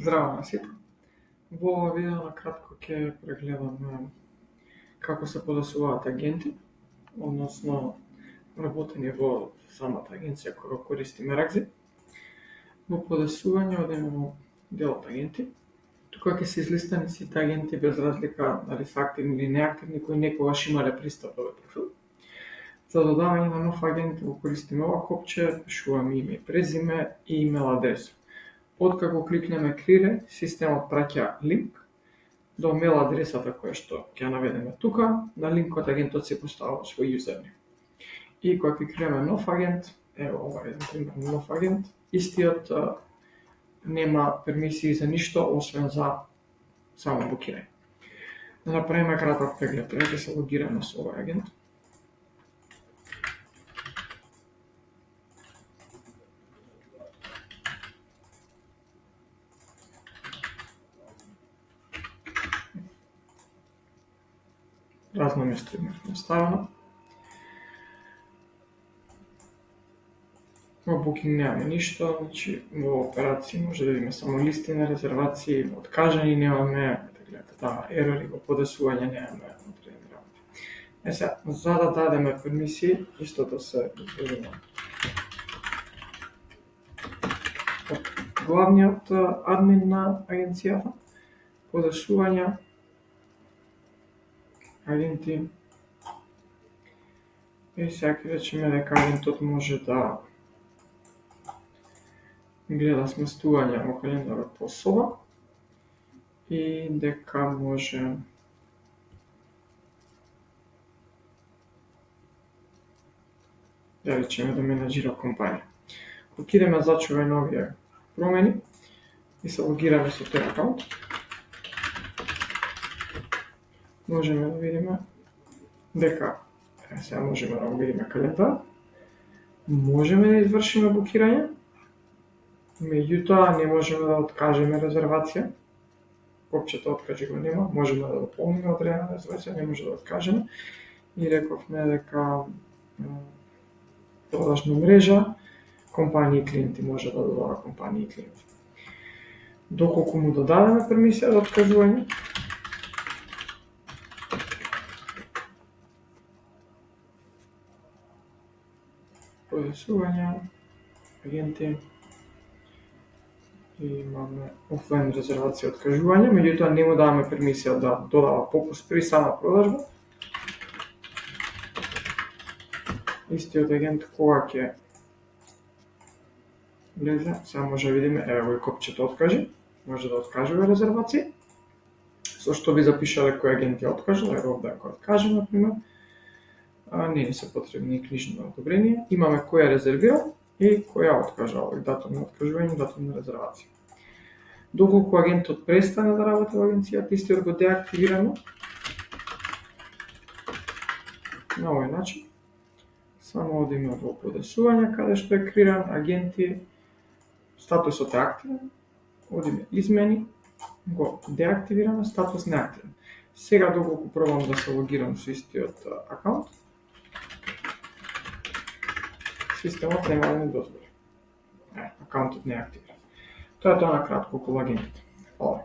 Здраво на сите. Во ова видео на кратко ќе прегледаме како се подесуваат агенти, односно работени во самата агенција која користи Меракзи. Во подесување одиме во делот агенти. Тука ќе се излистани сите агенти без разлика дали се активни или неактивни кои некогаш имале пристап до овој профил. За додавање на нов агент го користиме ова копче, пишуваме име и презиме и имейл адреса. Откако кликнеме Create, системот праќа линк до мейл адресата која што ќе наведеме тука, на линкот агентот се поставува свој юзерним. И кога ќе креираме нов агент, ево ова е пример нов агент, истиот нема пермисии за ништо освен за само блокирање. Да направиме краток преглед, ќе се логираме со овој агент. Разно место има наставено. Во Booking немаме ништо, значи во операции може да видиме само листи на резервации, откажани немаме, гледате ерори во подесување немаме одредени работи. Сега, за да дадеме пермисии, истото се изведува од главниот админ на агенцијата, подесувања, агенти. И сега ќе речеме дека агентот може да гледа сместување во календарот по соба и дека може да речеме да менаџира компанија. Кога идеме зачувај нови промени и се логираме со тој акаунт, можеме да видиме дека сега можеме да го видиме календар, можеме да извршиме блокирање, меѓутоа не можеме да откажеме резервација. Копчето откажи го нема, можеме да дополниме одредена резервација, не може да откажеме. И рековме дека продажна мрежа, компании и клиенти може да додава компании и клиенти. Доколку му додадеме пермисија за откажување, подесувања, агенти, и имаме офлайн резервација и откажување, меѓутоа не му даваме пермисија да додава попуст при сама продажба. Истиот агент кога ќе влезе, сега може да видиме, ево и копчето откажи, може да откажува резервација, со што би запишале кој агент ја откажал, ево овде ако откаже, например, не ни се потребни книжно одобрение, имаме кој ја резервирал и кој ја откажал, датум на откажување, датум на резервација. Доколку агентот престане да работи во агенцијата, истиот го деактивираме на овој начин. Само одиме во подесување, каде што е креиран агенти, статусот е активен, одиме измени, го деактивираме, статус неактивен. Сега доколку пробам да се логирам со истиот акаунт, системот нема да ми дозволи. Акаунтот не е активиран. Тоа е тоа на кратко околу агентите. Хвала.